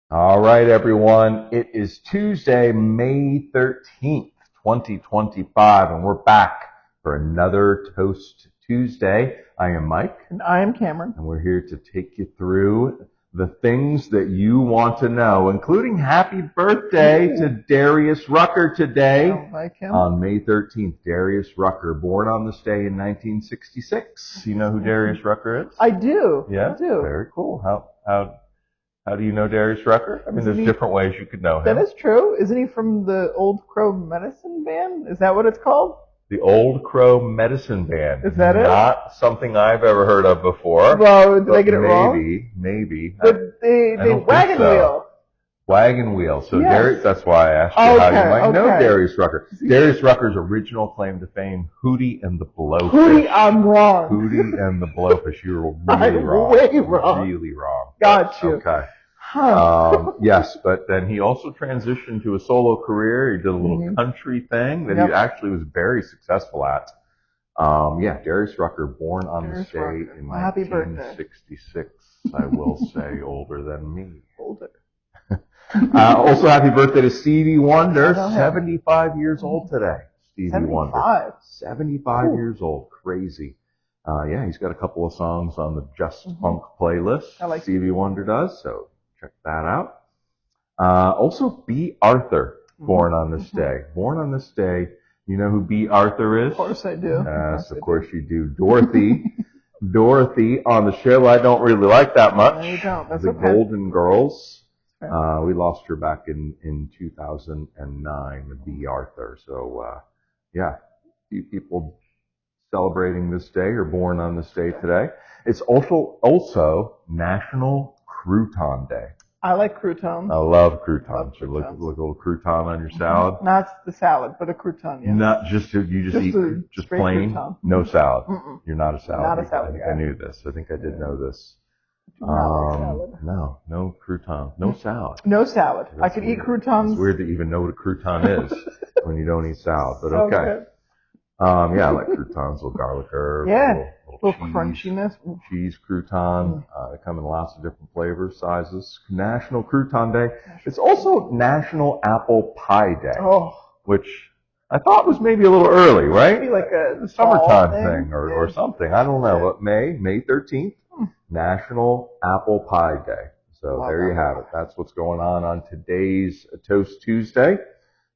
All right, everyone. It is Tuesday, May 13th, 2025, and we're back for another Toast Tuesday. I am Mike. And I am Cameron. And we're here to take you through the things that you want to know, including happy birthday to Darius Rucker today. I like him. On May 13th, Darius Rucker, born on this day in 1966. You know who Darius Rucker is? I do. Yeah? I do. Very cool. How do you know Darius Rucker? I mean, there's different ways you could know him. That is true. Isn't he from the Old Crow Medicine Band? Is that what it's called? The Old Crow Medicine Band. Is that it? Not something I've ever heard of before. Well, did I get it wrong? Maybe. But the Wagon Wheel. Wagon Wheel. So yes. Darius, that's why I asked you how you might know Darius Rucker. Darius Rucker's original claim to fame, Hootie and the Blowfish. Hootie, I'm wrong. Hootie and the Blowfish. You were really wrong. Way wrong. Really wrong. Got you. Okay. Huh. Yes, but then he also transitioned to a solo career. He did a little country thing that he actually was very successful at. Darius Rucker, born on this day in 1966. I will say older than me. Older. Also, happy birthday to Stevie Wonder, 75 years old today. Stevie 75. Wonder. 75 years old. Crazy. He's got a couple of songs on the Just Funk playlist. I like Stevie Wonder does, so check that out. Also, B. Arthur, born on this day. Born on this day. You know who B. Arthur is? Of course I do. Yes, of course you do. Dorothy. Dorothy on the show I don't really like that much. No, you don't. That's the okay. Golden Girls. Okay. We lost her back in 2009 with B. Arthur. So, few people celebrating this day or born on this day today. It's also National Crouton Day. I like croutons. I love croutons. You look a little crouton on your salad. Not the salad, but a crouton, yes. Not just you just eat just plain, crouton. no salad. Mm-mm. You're not a salad. Not a salad guy. I knew this. I think I did know this. Not like salad. No crouton, no salad. No salad. I could eat croutons. It's weird to even know what a crouton is when you don't eat salad, but okay. Good. I like croutons, little garlic herb, little crunchiness. Cheese crouton. They come in lots of different flavors, sizes. National Crouton Day. It's also National Apple Pie Day, which I thought was maybe a little early, right? Maybe like a summertime thing or something. I don't know. But May 13th, National Apple Pie Day. So there you have it. That's what's going on today's Toast Tuesday.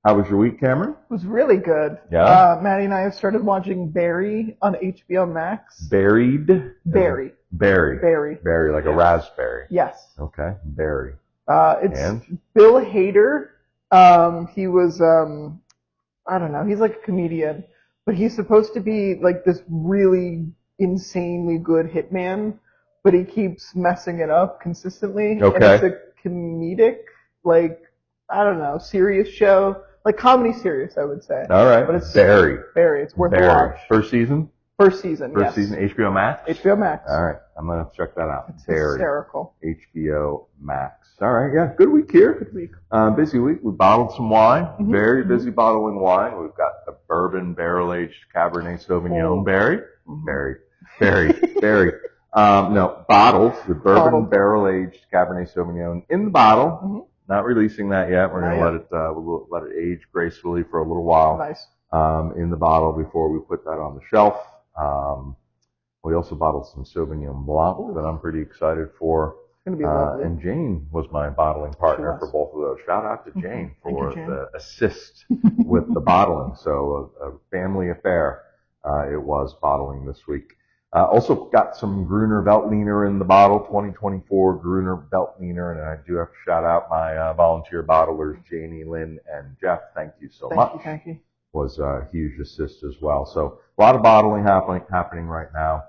How was your week, Cameron? It was really good. Yeah. Maddie and I have started watching Barry on HBO Max. Barry. Like a raspberry. Yes. Okay, Barry. It's Bill Hader. He was, I don't know, he's like a comedian, but he's supposed to be like this really insanely good hitman, but he keeps messing it up consistently. Okay. And it's a comedic, I don't know, serious show. Like comedy serious, I would say. All right. But it's Barry. It's worth a watch. First season? First season, First season, HBO Max? HBO Max. All right. I'm going to check that out. It's hysterical. HBO Max. All right. Yeah. Good week here. Good week. Busy week. We bottled some wine. Very busy bottling wine. We've got the bourbon barrel-aged Cabernet Sauvignon Barry. Bottled. The bourbon barrel-aged Cabernet Sauvignon in the bottle. Not releasing that yet. We're going to let it age gracefully for a little while. Nice. In the bottle before we put that on the shelf. We also bottled some Sauvignon Blanc that I'm pretty excited for. It's going to be lovely. And Jane was my bottling partner for both of those. Shout out to Jane for the assist with the bottling. So a family affair it was bottling this week. Also got some Gruner Veltliner in the bottle, 2024 Gruner Veltliner, and I do have to shout out my volunteer bottlers, Janie, Lynn, and Jeff. Thank you so much. Thank you. Was a huge assist as well. So a lot of bottling happening right now.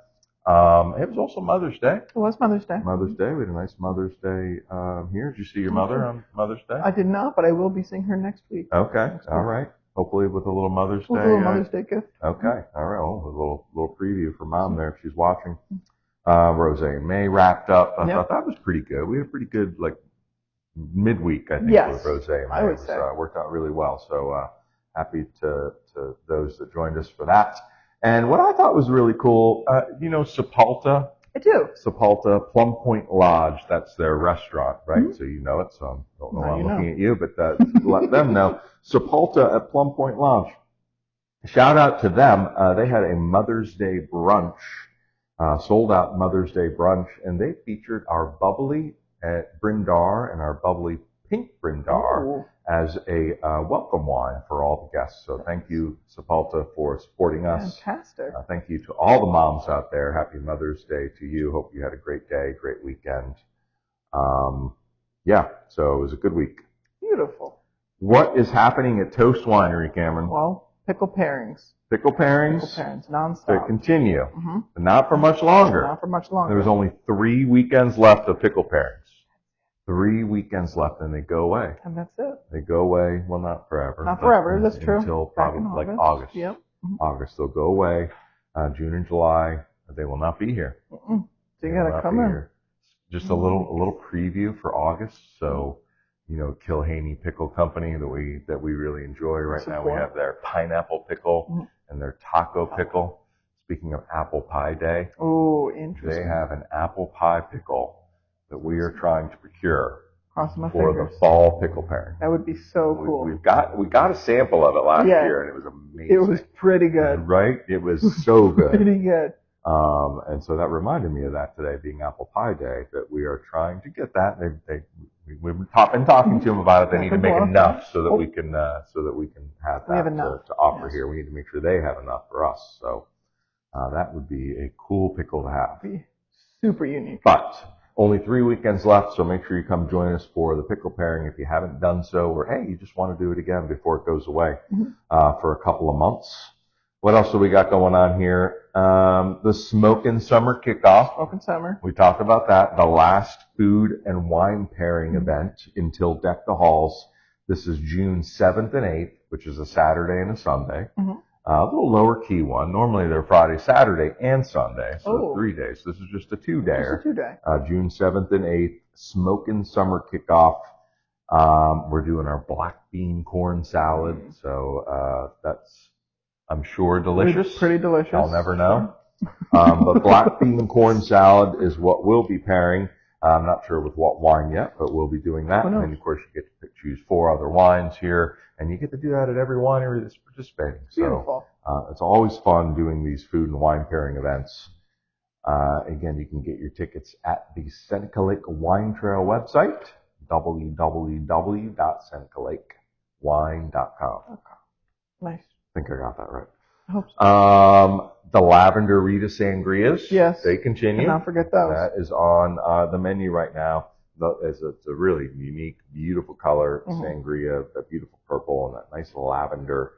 It was also Mother's Day. It was Mother's Day. Mother's Day. We had a nice Mother's Day here. Did you see your mother on Mother's Day? I did not, but I will be seeing her next week. Okay. All right. Hopefully with a little Mother's Day. A little Mother's Day gift. Okay. All right. Well, a little preview for Mom there if she's watching. Rose and May wrapped up. I thought that was pretty good. We had a pretty good midweek, I think, with Rose and May. I would say. Worked out really well. So happy to those that joined us for that. And what I thought was really cool, Sapalta I do. Sapalta, Plum Point Lodge, that's their restaurant, right? Mm-hmm. So you know it, so I don't know why I'm looking at you, but let them know. Sapalta at Plum Point Lodge. Shout out to them. They had a Mother's Day brunch, sold out Mother's Day brunch, and they featured our bubbly Brindar and our bubbly pink Brindar as a welcome wine for all the guests. So thank you, Sapalta, for supporting us. Fantastic. Thank you to all the moms out there. Happy Mother's Day to you. Hope you had a great day, great weekend. Yeah, so it was a good week. Beautiful. What is happening at Toast Winery, Cameron? Well, pickle pairings. Pickle pairings? Pickle pairings, nonstop. To continue. Mm-hmm. But not for much longer. Not for much longer. There's only 3 weekends left of pickle pairings. 3 weekends left, and they go away. And that's it. They go away, well, not forever. Not forever, that's true. Until probably like August. Yep. Mm-hmm. August, they'll go away. June and July, they will not be here. Mm-mm. So you gotta come in. Here. Just a little preview for August. So, you know, Kilhaney Pickle Company that we really enjoy right now. We have their pineapple pickle and their taco pickle. Speaking of apple pie day. Oh, interesting. They have an apple pie pickle that we are trying to procure for the fall pickle pairing. That would be so cool. We got a sample of it last year, and it was amazing. It was pretty good. Right? It was so good. Pretty good. And so that reminded me of that today, being Apple Pie Day, that we are trying to get that. We've been talking to them about it. They need to make enough so that we can have that to offer here. We need to make sure they have enough for us. So that would be a cool pickle to have. Be super unique. But only 3 weekends left, so make sure you come join us for the pickle pairing if you haven't done so, or hey, you just want to do it again before it goes away for a couple of months. What else do we got going on here? The Smokin' Summer Kickoff. Smokin' Summer. We talked about that. The last food and wine pairing event until Deck the Halls. This is June 7th and 8th, which is a Saturday and a Sunday. A little lower key one. Normally they're Friday, Saturday, and Sunday, so 3 days. This is just a 2-dayer. Just a 2-day. June 7th and 8th, Smokin' Summer Kickoff. We're doing our black bean corn salad, so that's, I'm sure, delicious. Pretty delicious. I'll never know. But black bean corn salad is what we'll be pairing. I'm not sure with what wine yet, but we'll be doing that. And then, of course, you get to choose 4 other wines here, and you get to do that at every winery that's participating. Beautiful. So it's always fun doing these food and wine pairing events. Again, you can get your tickets at the Seneca Lake Wine Trail website, www.senecalakewine.com. Okay. Nice. I think I got that right. I hope so. The Lavender Rita Sangrias. Yes. They continue. Cannot forget those. That is on the menu right now. It's a really unique, beautiful color sangria, that beautiful purple, and that nice lavender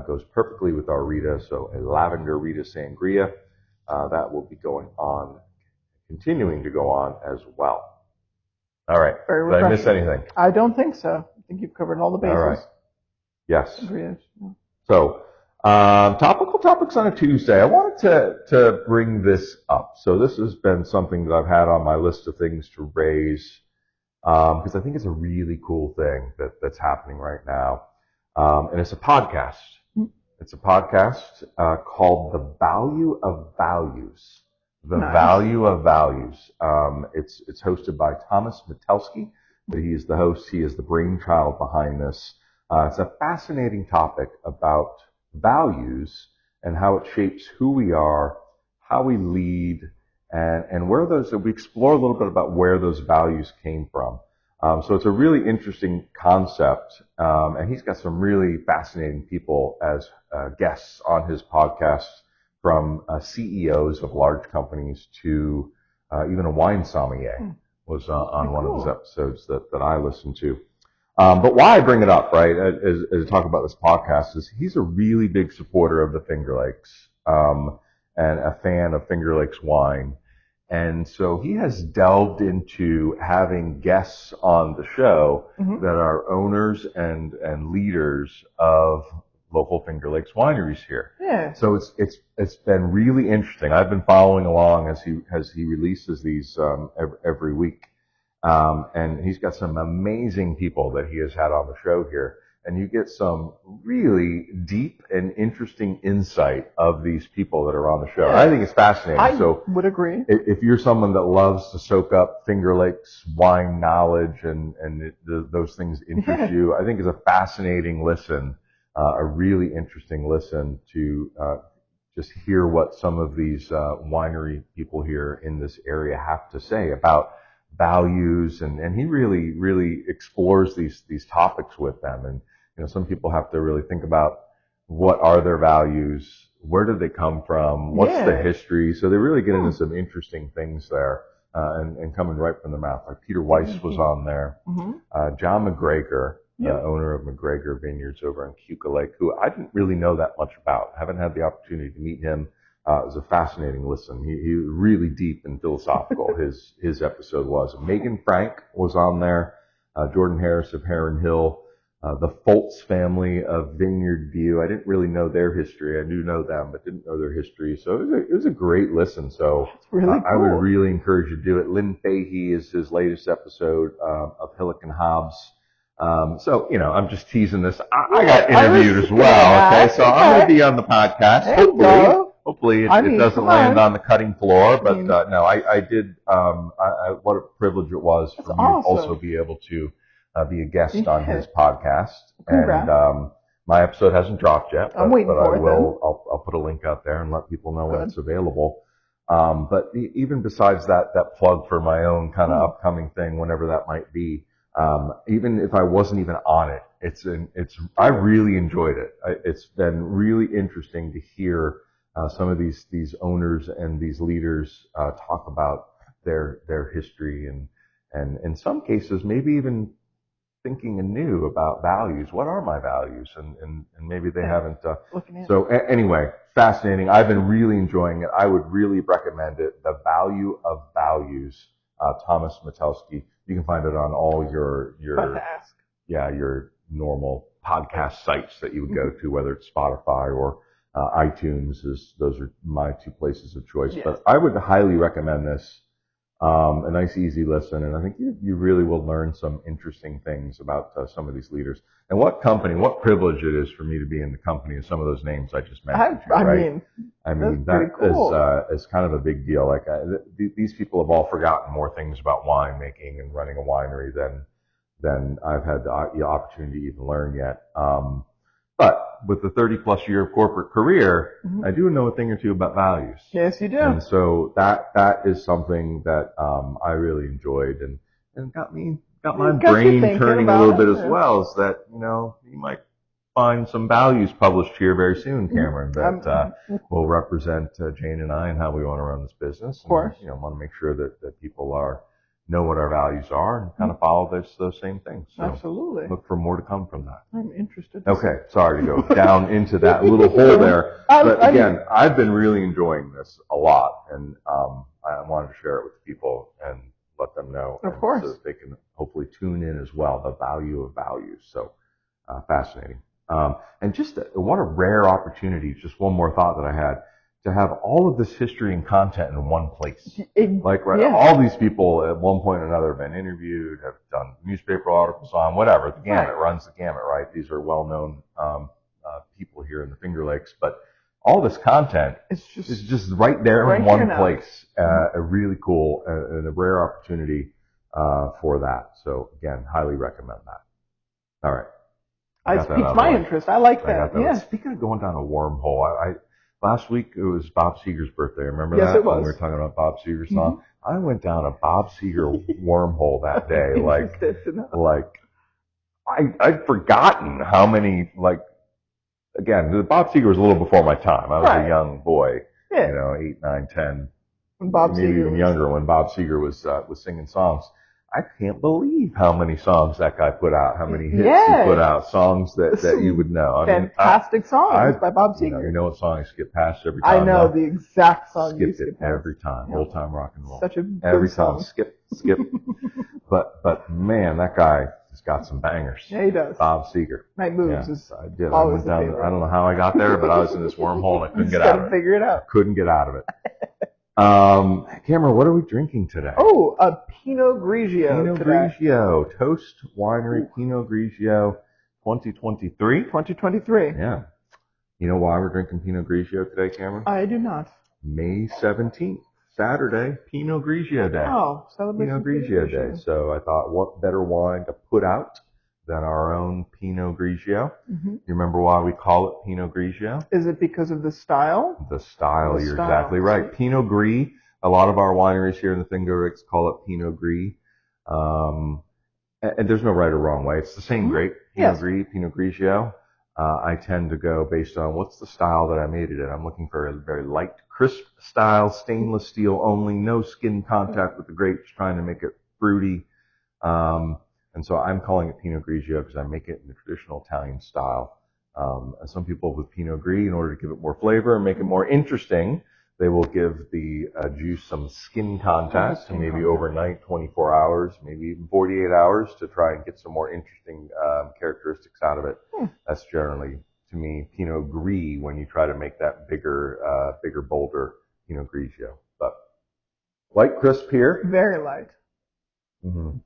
goes perfectly with our Rita. So a Lavender Rita Sangria, that will be continuing to go on as well. All right. Very Did I miss anything? I don't think so. I think you've covered all the bases. All right. Yes. Sangrias. So, topical topics on a Tuesday. I wanted to bring this up. So this has been something that I've had on my list of things to raise, because I think it's a really cool thing that's happening right now. And it's a podcast. It's a podcast, called The Value of Values. The Value of Values. It's hosted by Thomas Metelsky. He is the host. He is the brainchild behind this. It's a fascinating topic about values and how it shapes who we are, how we lead, and where we explore a little bit about where those values came from. So it's a really interesting concept, and he's got some really fascinating people as guests on his podcast, from CEOs of large companies to even a wine sommelier was on one of his episodes that I listened to. But why I bring it up, right, as I talk about this podcast, is he's a really big supporter of the Finger Lakes, and a fan of Finger Lakes wine. And so he has delved into having guests on the show that are owners and leaders of local Finger Lakes wineries here. Yeah. So it's been really interesting. I've been following along as he releases these every week. And he's got some amazing people that he has had on the show here. and you get some really deep and interesting insight of these people that are on the show. Yeah. I think it's fascinating. I So would agree. if you're someone that loves to soak up Finger Lakes wine knowledge and those things interest you, I think it's a fascinating listen, a really interesting listen to just hear what some of these winery people here in this area have to say about values, and he really explores these topics with them. And some people have to really think about what are their values, where did they come from, what's the history. So they really get into some interesting things there, and coming right from the mouth. Like Peter Weiss was on there, John McGregor, owner of McGregor Vineyards over in Cuca Lake, who I didn't really know that much about. Haven't had the opportunity to meet him. It was a fascinating listen. He was really deep and philosophical. His episode was. Megan Frank was on there. Jordan Harris of Heron Hill. The Foltz family of Vineyard View. I didn't really know their history. I do know them, but didn't know their history. So it was a great listen. So really cool. I would really encourage you to do it. Lynn Fahey is his latest episode of Hillock and Hobbs. So, I'm just teasing this. I got interviewed as well. Okay. So I'm going to be on the podcast. Hopefully it doesn't land on the cutting floor, but no, I did. What a privilege it was for me to also be able to be a guest on his podcast. Congrats. And my episode hasn't dropped yet, I'm waiting for I it. will. I'll put a link out there and let people know when it's available. But even besides that plug for my own kind of upcoming thing, whenever that might be, even if I wasn't even on it, I really enjoyed it. It's been really interesting to hear some of these owners and these leaders talk about their history and in some cases maybe even thinking anew about values. What are my values? And maybe they haven't. So anyway, fascinating. I've been really enjoying it. I would really recommend it. The Value of Values, Thomas Metelsky. You can find it on all your normal podcast sites that you would go to, whether it's Spotify or iTunes. Those are my two places of choice. Yes. But I would highly recommend this. A nice, easy listen, and I think you really will learn some interesting things about some of these leaders. And what privilege it is for me to be in the company of some of those names I just mentioned. I mean that cool. is kind of a big deal. Like these people have all forgotten more things about winemaking and running a winery than I've had the opportunity to even learn yet. But with the 30-plus year of corporate career, I do know a thing or two about values. Yes, you do. And so that is something that I really enjoyed and got my brain turning a little bit as well. Is that you might find some values published here very soon, Cameron, that will represent Jane and I and how we want to run this business. Of course. And, want to make sure that people know what our values are and kind of follow those same things. So absolutely. Look for more to come from that. I'm interested. Okay, sorry to go down into that little hole there. But again, I've been really enjoying this a lot, and I wanted to share it with people and let them know. Of course. So that they can hopefully tune in as well, the value of values. So fascinating. And just what a rare opportunity, just one more thought that I had, to have all of this history and content in one place. All these people at one point or another have been interviewed, have done newspaper articles on, whatever. The gamut runs the gamut, right? These are well-known people here in the Finger Lakes, but all this content is just right there in one place. A really cool and a rare opportunity for that. So again, highly recommend that. All right. It's piqued my interest. I like that. Yeah. Speaking of going down a wormhole, last week it was Bob Seger's birthday. Remember that? Yes, it was. When we were talking about Bob Seger's song. I went down a Bob Seger wormhole that day. I'd forgotten how many, again, Bob Seger was a little before my time. I was a young boy, 8, 9, 10, maybe even younger when Bob Seger was singing songs. I can't believe how many songs that guy put out, how many hits he put out, songs that you would know. Fantastic songs by Bob Seger. You know what song I skip past every time? I know the exact song you skip it every time. Old time rock and roll. Such a good every song. Time, skip. but man, that guy has got some bangers. Yeah, he does. Bob Seger. Night Moves is I did. I went down. I don't know how I got there, but I was in this wormhole and I couldn't get out of it. Figure it out. Couldn't get out of it. Cameron, what are we drinking today? Oh, a Pinot Grigio. Pinot Grigio. Toast Winery Pinot Grigio 2023. 2023. Yeah. You know why we're drinking Pinot Grigio today, Cameron? I do not. May 17th, Saturday, Pinot Grigio Day. Oh, celebration Pinot Grigio Day. So I thought, what better wine to put out than our own Pinot Grigio? Mm-hmm. You remember why we call it Pinot Grigio? Is it because of the style? The style, you're exactly right. Pinot Gris, a lot of our wineries here in the Finger Lakes call it Pinot Gris. And there's no right or wrong way. It's the same grape, Pinot Gris, Pinot Grigio. I tend to go based on what's the style that I made it in. I'm looking for a very light, crisp style, stainless steel only, no skin contact with the grapes, trying to make it fruity. And so I'm calling it Pinot Grigio because I make it in the traditional Italian style. And some people with Pinot Gris, in order to give it more flavor and make it more interesting, they will give the juice some skin contact, maybe overnight, 24 hours, maybe even 48 hours to try and get some more interesting characteristics out of it. That's generally, to me, Pinot Gris when you try to make that bigger, bolder Pinot Grigio. But light crisp here. Very light. Mm-hmm.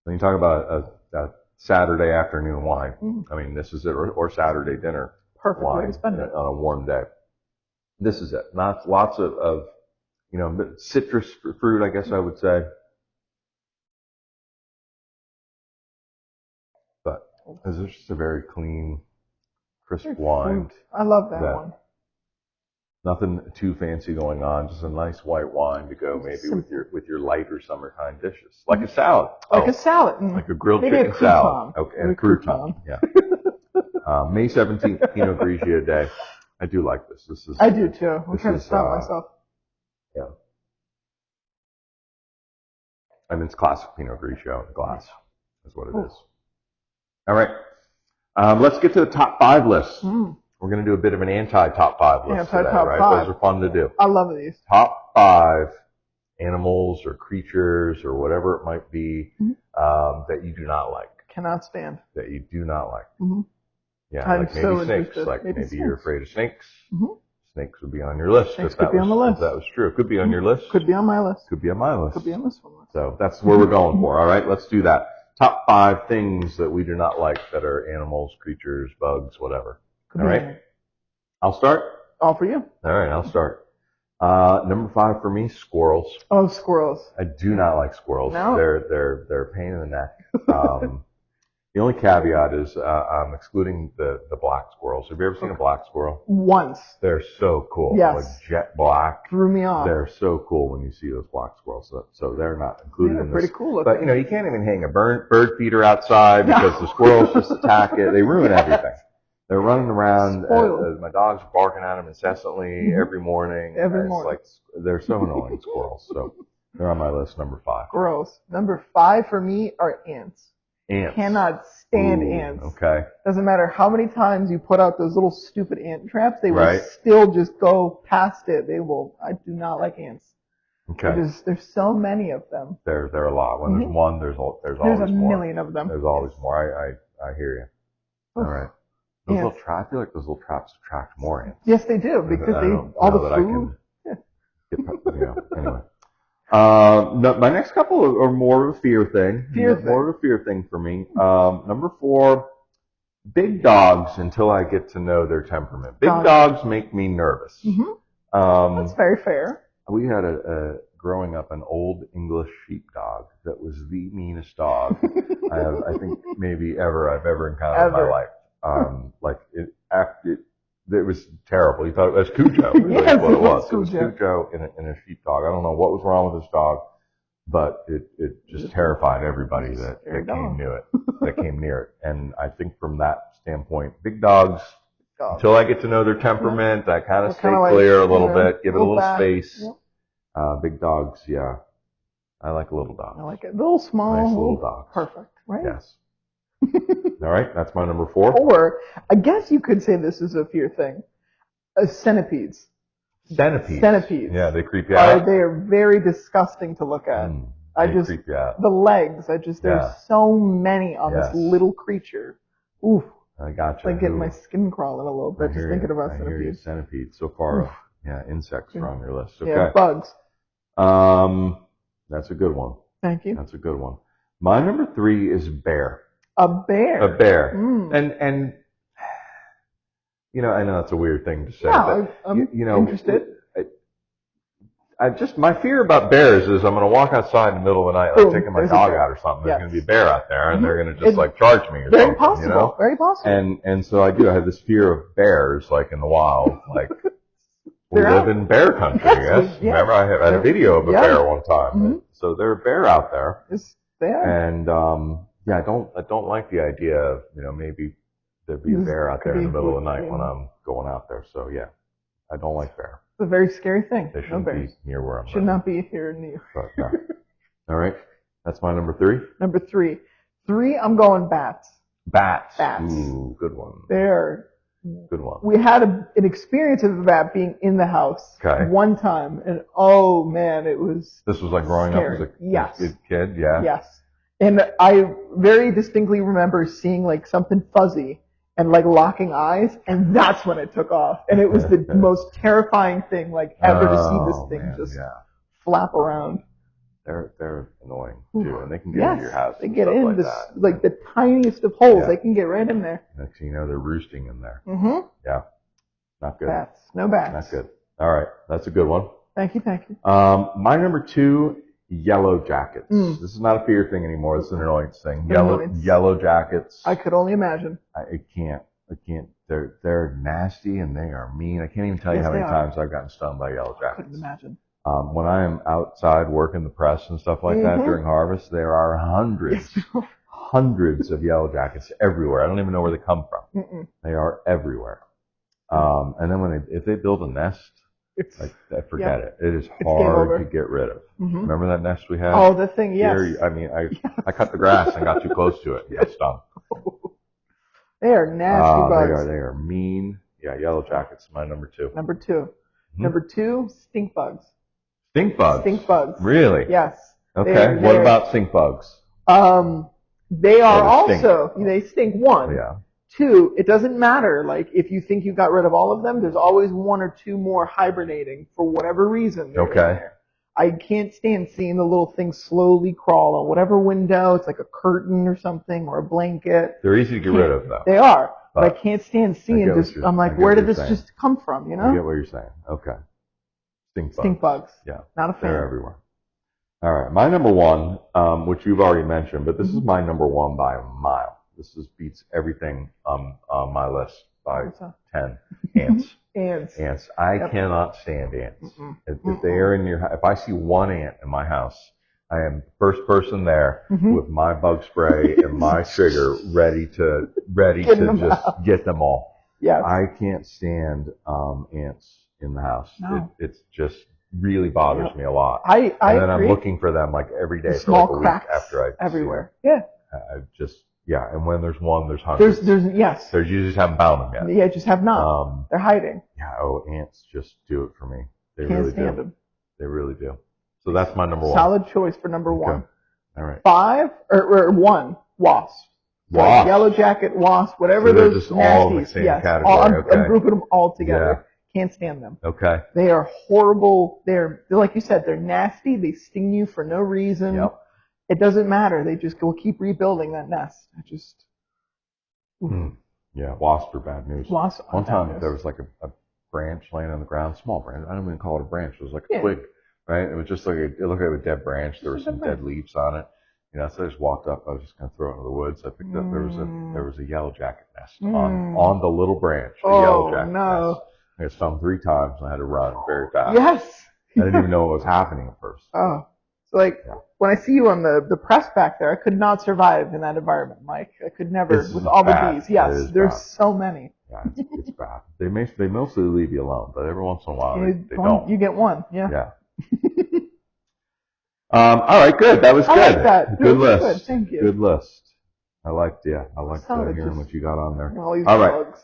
When you talk about a Saturday afternoon wine, I mean, this is it, or Saturday dinner. Perfect way to spend it on a warm day. This is it. Lots of citrus fruit, I guess I would say. But this is just a very clean, crisp wine. I love that one. Nothing too fancy going on. Just a nice white wine to go maybe with your lighter summertime dishes, like a salad. Like a salad. Like a grilled chicken salad. Okay, and a crouton. Yeah. May 17th, Pinot Grigio Day. I do like this. I do too. I'm trying to stop myself. Yeah. And it's classic Pinot Grigio in a glass. Is what it is. All right. Let's get to the top 5 list. We're going to do a bit of an anti-top 5 list today, right? Those are fun to do. I love these. Top 5 animals or creatures or whatever it might be that you do not like. Cannot stand. That you do not like. Yeah, I'm like maybe snakes. Like maybe you're afraid of snakes. Snakes would be on your list. Snakes could be on the list. If that was true. It could be on your list. Could be on my list. Could be on my list. Could be on this one. So that's where we're going for. All right, let's do that. Top 5 things that we do not like that are animals, creatures, bugs, whatever. All right. I'll start. All for you. All right, I'll start. Number 5 for me, squirrels. Oh, squirrels. I do not like squirrels. No. They're a pain in the neck. The only caveat is I'm excluding the black squirrels. Have you ever seen a black squirrel? Once. They're so cool. Yes. Like jet black. Threw me off. They're so cool when you see those black squirrels. So they're not included in this. Pretty cool looking. But you can't even hang a bird feeder outside because the squirrels just attack it. They ruin everything. They're running around. My dogs are barking at them incessantly every morning. Every morning. Like, they're so annoying, squirrels. So they're on my list, number 5. Gross. Number 5 for me are ants. Ants. Cannot stand ants. Okay. Doesn't matter how many times you put out those little stupid ant traps, they will still just go past it. I do not like ants. Okay. There's so many of them. There are a lot. When there's one, there's always more. There's a more. million of them. There's always more. I hear you. All right. Those little traps, I feel like those little traps attract more ants. Yes, they do, because all the food. Anyway. My next couple are more of a fear thing. More of a fear thing for me. Number 4, big dogs until I get to know their temperament. Big dogs make me nervous. That's very fair. We had growing up an old English sheepdog that was the meanest dog I think maybe I've ever encountered in my life. It was terrible. You thought it was Cujo. Yes, what it was. It was Cujo in a sheepdog. I don't know what was wrong with this dog, but it just terrified everybody that came near it. And I think from that standpoint, big dogs, until I get to know their temperament, I kind of stay clear a little bit, give it a little space. Big dogs, yeah. I like little dogs. I like it. Little small. Nice little dogs. Perfect, right? Yes. All right, that's my number 4. Or, I guess you could say this is a fear thing. Centipedes. Centipedes. Yeah, they creep you out. They are very disgusting to look at. They creep you out. The legs, there's so many on this little creature. Oof. I gotcha. It's like getting my skin crawling a little bit just thinking about centipedes. Centipedes. So far, insects are on your list. Okay. Yeah, bugs. That's a good one. Thank you. That's a good one. My number 3 is bear. A bear. A bear. And I know that's a weird thing to say, but I'm interested. My fear about bears is I'm going to walk outside in the middle of the night, like taking my dog out or something. There's going to be a bear out there, and they're going to just charge me or something. Possible. Very possible. And so I have this fear of bears, like in the wild, like we live in bear country. Yes. Remember, I had a video of a bear one time. So there's a bear out there. It's there. And I don't like the idea of maybe there'd be a bear out there in the middle of the night when I'm going out there. So yeah, I don't like bear. It's a very scary thing. They shouldn't be near where I'm Should not be here in New York. But, no. All right. That's my number 3. Number 3. 3, I'm going bats. Bats. Bats. Ooh, good one. They're good one. We had an experience of a bat being in the house one time, and oh man, it was. This was like growing scary. up as a kid, yeah. Yes, and I very distinctly remember seeing like something fuzzy and like locking eyes, and that's when it took off, and it was the most terrifying thing like ever to see this thing flap around. They're annoying too, and they can get into your house. They get in the tiniest of holes. They can get right in there. Next thing you know, they're roosting in there. Yeah, not good. Bats, no bats. Not good. All right, that's a good one. Thank you. My number 2, yellow jackets. This is not a fear thing anymore. This is an annoyance thing. Yellow jackets. I could only imagine. I can't. They're nasty and they are mean. I can't even tell you how many times I've gotten stung by yellow jackets. I couldn't imagine. When I am outside working the press and stuff like that during harvest, there are hundreds of yellow jackets everywhere. I don't even know where they come from. They are everywhere. And then if they build a nest, forget it. It is hard to get rid of. Remember that nest we had? Oh, the thing, yes. I cut the grass and got too close to it and got stung. They are nasty bugs. They are mean. Yeah, yellow jackets, my number 2. Number 2. Number 2, stink bugs. Stink bugs? Stink bugs. Really? Yes. Okay. What about stink bugs? They are also, they stink, 1. Yeah. 2, it doesn't matter. Like, if you think you got rid of all of them, there's always 1 or 2 more hibernating for whatever reason. Okay. I can't stand seeing the little thing slowly crawl on whatever window. It's like a curtain or something or a blanket. They're easy to get rid of, though. They are. But I can't stand seeing this. I'm like, where did this just come from, I get what you're saying. Okay. Stink bugs. Yeah. Not a fan. They're everywhere. All right. My number 1, which you've already mentioned, but this is my number 1 by a mile. This beats everything on my list by 10. Ants. Ants. I cannot stand ants. If they are in if I see 1 ant in my house, I am the first person there with my bug spray and my sugar ready to just get them all. Yes. I can't stand ants in the house. No. It's just really bothers me a lot. And then I'm looking for them like every day for like a week after I everywhere. See them. Yeah. And when there's 1, there's hundreds. There's you just haven't found them yet. Yeah, just have not. They're hiding. Yeah. Oh, ants just do it for me. They Can't really stand do. them. They really do. So that's my number 1. Solid choice for number 1. Okay. All right. 5 or 1, wasp. Wasp. Yellow jacket, wasp, whatever so those just nasties. All in the same category. I'm grouping them all together. Can't stand them. Okay. They are horrible. They're like you said, they're nasty. They sting you for no reason. Yep. It doesn't matter. They just will keep rebuilding that nest. Yeah, wasps are bad news. Wasps are One time bad news. there was like a branch laying on the ground, small branch. I don't even call it a branch. It was like a twig, right? It was just like it looked like a dead branch. There were some dead leaves on it. So I just walked up. I was just going to throw it into the woods. I picked up. There was a yellow jacket nest on the little branch. A yellow jacket nest. I got stung 3 times and I had to run very fast. Yes. I didn't even know what was happening at first. Oh. So when I see you on the press back there, I could not survive in that environment, Mike. I could never with all the bees. Yes, there's so many. Yeah, it's bad. They mostly leave you alone, but every once in a while they don't. You get 1. Yeah. Yeah. All right, good. That was good. I like that. Good list. Good. Thank you. Good list. I liked hearing what you got on there. All right.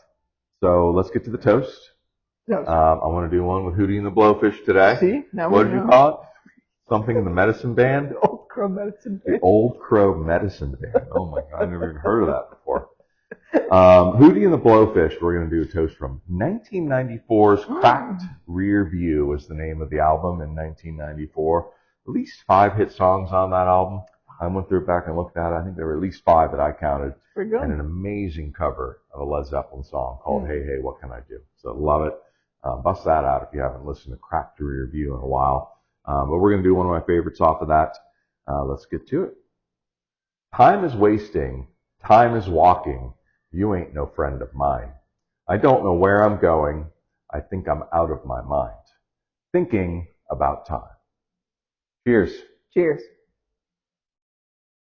So let's get to the toast. Toast. I want to do one with Hootie and the Blowfish today. See? Now what did you call it? Something in the medicine band? The Old Crow Medicine Band. The Old Crow Medicine Band. Oh my God, I've never even heard of that before. Hootie and the Blowfish, we're going to do a toast from 1994's Cracked Rear View was the name of the album in 1994. At least 5 hit songs on that album. I went through it back and looked at it. I think there were at least 5 that I counted. Pretty good. And an amazing cover of a Led Zeppelin song called Hey, Hey, What Can I Do? So love it. Bust that out if you haven't listened to Crack to Review in a while. But we're going to do one of my favorites off of that. Let's get to it. Time is wasting. Time is walking. You ain't no friend of mine. I don't know where I'm going. I think I'm out of my mind. Thinking about time. Cheers. Cheers.